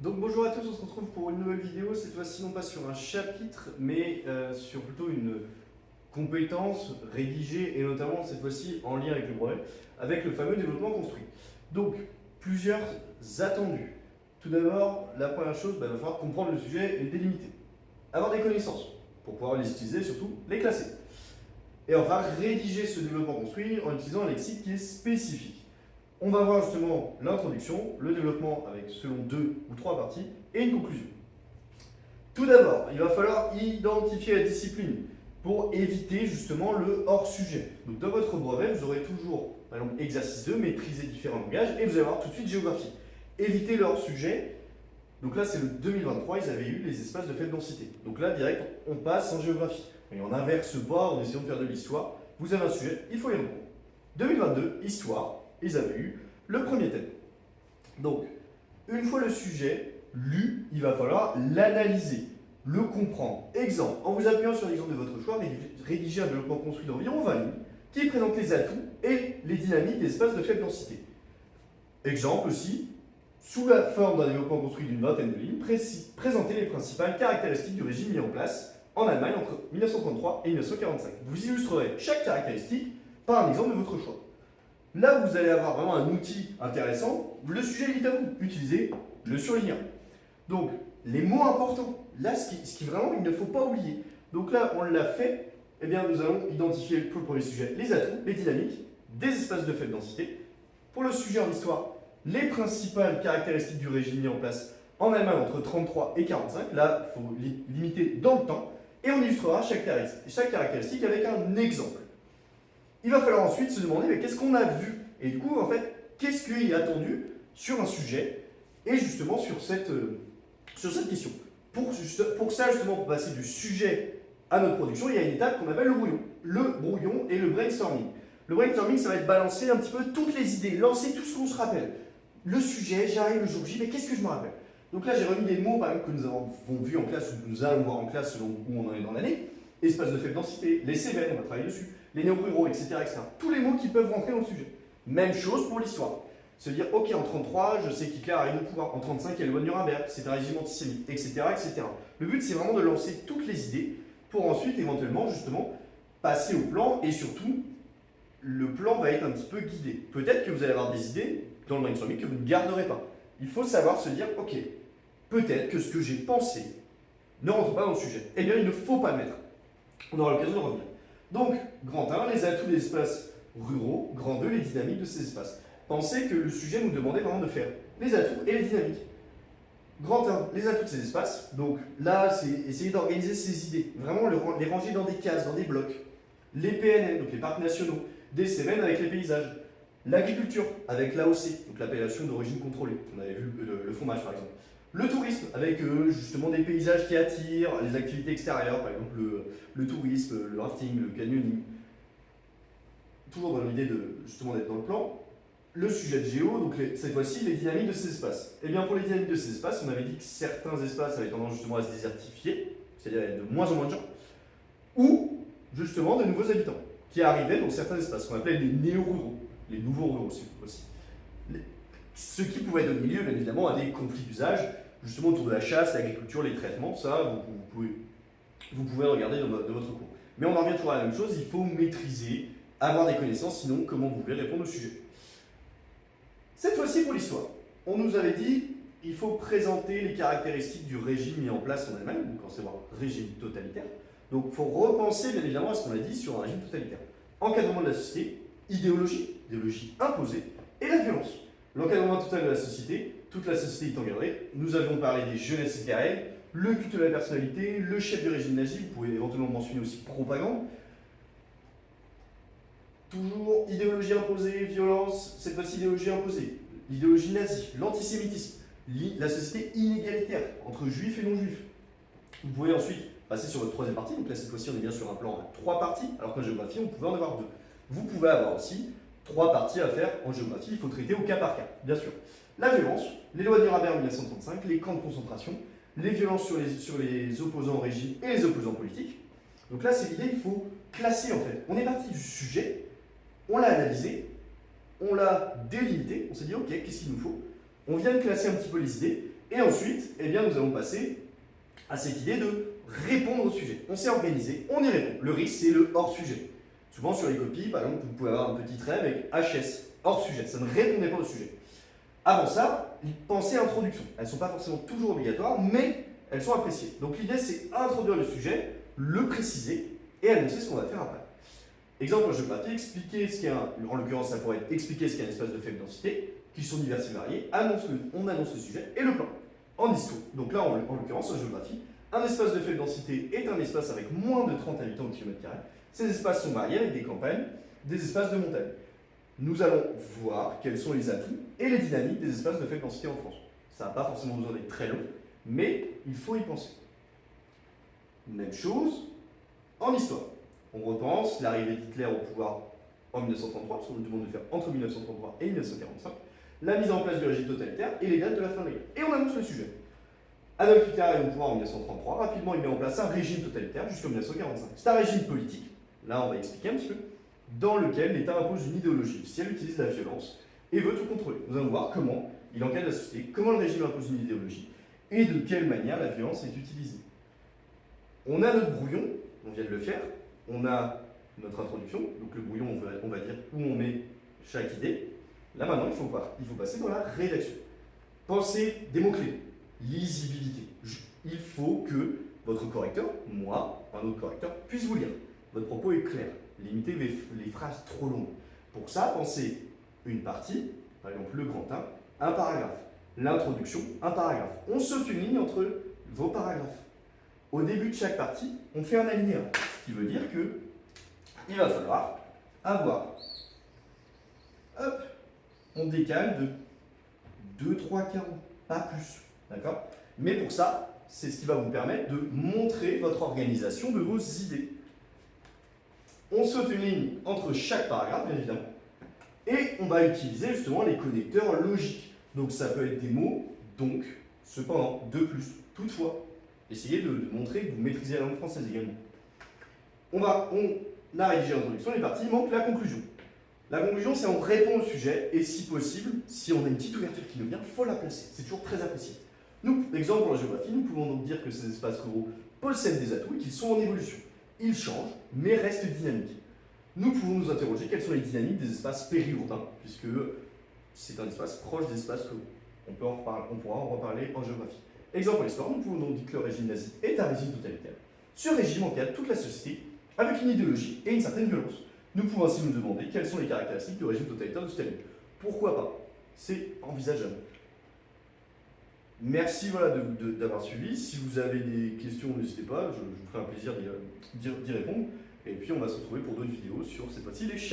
Donc bonjour à tous, on se retrouve pour une nouvelle vidéo, cette fois-ci non pas sur un chapitre, mais sur plutôt une compétence rédigée, et notamment cette fois-ci en lien avec le brevet, avec le fameux développement construit. Donc, plusieurs attendus. Tout d'abord, la première chose, il va falloir comprendre le sujet et le délimiter. Avoir des connaissances, pour pouvoir les utiliser et surtout les classer. Et enfin, rédiger ce développement construit en utilisant un lexique qui est spécifique. On va voir justement l'introduction, le développement avec selon 2 ou 3 parties et une conclusion. Tout d'abord, il va falloir identifier la discipline pour éviter justement le hors-sujet. Donc dans votre brevet, vous aurez toujours, par exemple, exercice 2, maîtriser différents langages, et vous allez avoir tout de suite géographie. Éviter le hors-sujet. Donc là, c'est le 2023, ils avaient eu les espaces de faible densité. Donc là, direct, on passe en géographie. Et on n'inverse pas en essayant de faire de l'histoire. Vous avez un sujet, il faut y répondre. 2022, histoire. Ils avaient eu le premier thème. Donc, une fois le sujet lu, il va falloir l'analyser, le comprendre. Exemple, en vous appuyant sur l'exemple de votre choix, rédiger un développement construit d'environ 20 lignes qui présente les atouts et les dynamiques des espaces de faible densité. Exemple aussi, sous la forme d'un développement construit d'une vingtaine de lignes, présenter les principales caractéristiques du régime mis en place en Allemagne entre 1933 et 1945. Vous illustrerez chaque caractéristique par un exemple de votre choix. Là, vous allez avoir vraiment un outil intéressant. Le sujet est à vous. Utilisez le surligneur. Donc, les mots importants. Là, ce qui vraiment, il ne faut pas oublier. Donc là, on l'a fait. Eh bien, nous allons identifier pour le premier sujet les atouts, les dynamiques, des espaces de faible densité. Pour le sujet en histoire, les principales caractéristiques du régime mis en place en Allemagne entre 33 et 45. Là, il faut limiter dans le temps. Et on illustrera chaque caractéristique avec un exemple. Il va falloir ensuite se demander mais qu'est-ce qu'on a vu et du coup en fait qu'est-ce qui est attendu sur un sujet et justement sur cette question. Pour ça justement pour passer du sujet à notre production, il y a une étape qu'on appelle le brouillon. Le brouillon et le brainstorming. Le brainstorming, ça va être balancer un petit peu toutes les idées, lancer tout ce qu'on se rappelle. Le sujet, j'arrive le jour J, mais qu'est-ce que je me rappelle? Donc là j'ai remis des mots par exemple que nous avons vus en classe ou que nous allons voir en classe selon où on en est dans l'année. Espace de faible densité, les Cévennes, on va travailler dessus, les néo-ruraux, etc., etc. Tous les mots qui peuvent rentrer dans le sujet. Même chose pour l'histoire. Se dire, ok, en 33, je sais qu'Hitler arrive au pouvoir. En 35, il y a le loi de Nuremberg, c'est un régime antisémite, etc., etc. Le but, c'est vraiment de lancer toutes les idées pour ensuite, éventuellement, justement, passer au plan et surtout, le plan va être un petit peu guidé. Peut-être que vous allez avoir des idées dans le brainstorming que vous ne garderez pas. Il faut savoir se dire, ok, peut-être que ce que j'ai pensé ne rentre pas dans le sujet. Eh bien, il ne faut pas le mettre. On aura l'occasion de revenir. Donc, grand 1, les atouts des espaces ruraux, grand 2, les dynamiques de ces espaces. Pensez que le sujet nous demandait vraiment de faire les atouts et les dynamiques. Grand 1, les atouts de ces espaces. Donc là, c'est essayer d'organiser ces idées, vraiment les ranger dans des cases, dans des blocs. Les PNN, donc les parcs nationaux, des Cévennes avec les paysages. L'agriculture avec l'AOC, donc l'appellation d'origine contrôlée. On avait vu le fromage par exemple. Le tourisme, avec justement des paysages qui attirent, les activités extérieures, par exemple le tourisme, le rafting, le canyoning. Toujours dans l'idée de justement d'être dans le plan. Le sujet de géo, donc cette fois-ci les dynamiques de ces espaces. Et bien pour les dynamiques de ces espaces, on avait dit que certains espaces avaient tendance justement à se désertifier, c'est-à-dire il y a de moins en moins de gens, ou justement de nouveaux habitants qui arrivaient dans certains espaces, qu'on appelait les néo-ruraux, les nouveaux ruraux aussi. Ce qui pouvait donner lieu, bien évidemment, à des conflits d'usage, justement autour de la chasse, l'agriculture, les traitements, ça, vous pouvez regarder dans votre cours. Mais on en revient toujours à la même chose, il faut maîtriser, avoir des connaissances, sinon comment vous voulez répondre au sujet. Cette fois-ci pour l'histoire, on nous avait dit il faut présenter les caractéristiques du régime mis en place en Allemagne, donc en savoir régime totalitaire. Donc il faut repenser bien évidemment à ce qu'on a dit sur un régime totalitaire. Encadrement de la société, idéologie imposée, et la violence. L'encadrement total de la société, toute la société est encadrée. Nous avons parlé des jeunesses éclairées, le culte de la personnalité, le chef du régime nazi, vous pouvez éventuellement mentionner aussi propagande. Toujours idéologie imposée, violence, cette fois-ci idéologie imposée. L'idéologie nazie, l'antisémitisme, la société inégalitaire entre juifs et non-juifs. Vous pouvez ensuite passer sur votre troisième partie, donc là cette fois-ci on est bien sur un plan à 3 parties, alors qu'en géographie on pouvait en avoir 2. Vous pouvez avoir aussi 3 parties à faire en géographie, il faut traiter au cas par cas, bien sûr. La violence, les lois de Nuremberg 1935, les camps de concentration, les violences sur les opposants au régime et les opposants politiques. Donc là c'est l'idée, il faut classer en fait. On est parti du sujet, on l'a analysé, on l'a délimité, on s'est dit ok, qu'est-ce qu'il nous faut? On vient de classer un petit peu les idées, Et ensuite, eh bien, nous allons passer à cette idée de répondre au sujet. On s'est organisé, on y répond. Le risque, c'est le hors-sujet. Souvent sur les copies, par exemple, vous pouvez avoir un petit trait avec HS, hors-sujet. Ça ne répondait pas au sujet. Avant ça, pensez à introduction. Elles ne sont pas forcément toujours obligatoires, mais elles sont appréciées. Donc l'idée, c'est introduire le sujet, le préciser et annoncer ce qu'on va faire après. Exemple en géographie, expliquer ce qu'est en l'occurrence, ça pourrait être expliquer ce qu'est un espace de faible densité, qui sont divers et variés, on annonce le sujet et le plan. En histoire, donc là, en l'occurrence, en géographie, un espace de faible densité est un espace avec moins de 30 habitants au kilomètre carré. Ces espaces sont variés avec des campagnes, des espaces de montagne. Nous allons voir quels sont les atouts et les dynamiques des espaces de faible densité en France. Ça n'a pas forcément besoin d'être très long, mais il faut y penser. Même chose en histoire. On repense l'arrivée d'Hitler au pouvoir en 1933, parce qu'on nous demande de faire entre 1933 et 1945, la mise en place du régime totalitaire et les dates de la fin de la guerre. Et on annonce le sujet. Adolf Hitler arrive au pouvoir en 1933, rapidement il met en place un régime totalitaire jusqu'en 1945. C'est un régime politique, là on va expliquer un petit peu, dans lequel l'État impose une idéologie officielle, utilise la violence et veut tout contrôler. Nous allons voir comment il encadre la société, comment le régime impose une idéologie et de quelle manière la violence est utilisée. On a notre brouillon, on vient de le faire, on a notre introduction, donc le brouillon on va dire où on met chaque idée. Là maintenant il faut passer dans la rédaction. Pensez des mots-clés, lisibilité. Il faut que votre correcteur, moi, un autre correcteur, puisse vous lire. Votre propos est clair. Limitez les phrases trop longues. Pour ça, pensez une partie, par exemple le grand 1, un paragraphe. L'introduction, un paragraphe. On saute une ligne entre vos paragraphes. Au début de chaque partie, on fait un alinéa, ce qui veut dire que il va falloir avoir, hop, on décale de 2-3 carreaux, pas plus, d'accord? Mais pour ça, c'est ce qui va vous permettre de montrer votre organisation de vos idées. On saute une ligne entre chaque paragraphe, bien évidemment, et on va utiliser justement les connecteurs logiques. Donc ça peut être des mots, donc, cependant, de plus, toutefois. Essayez de montrer que vous maîtrisez la langue française également. On a rédigé l'introduction, les parties, il manque la conclusion. La conclusion, c'est on répond au sujet, et si possible, si on a une petite ouverture qui nous vient, il faut la placer. C'est toujours très apprécié. Nous, exemple en géographie, nous pouvons donc dire que ces espaces ruraux possèdent des atouts et qu'ils sont en évolution. Ils changent, mais restent dynamiques. Nous pouvons nous interroger quelles sont les dynamiques des espaces périurbains, puisque c'est un espace proche des espaces ruraux. On pourra en reparler en géographie. Exemple en histoire, nous pouvons donc dire que le régime nazi est un régime totalitaire. Ce régime encadre toute la société avec une idéologie et une certaine violence. Nous pouvons ainsi nous demander quelles sont les caractéristiques du régime totalitaire de Staline. Pourquoi pas? C'est envisageable. Merci d'avoir suivi. Si vous avez des questions, n'hésitez pas, je vous ferai un plaisir d'y répondre. Et puis on va se retrouver pour d'autres vidéos sur cette fois-ci les chapitres.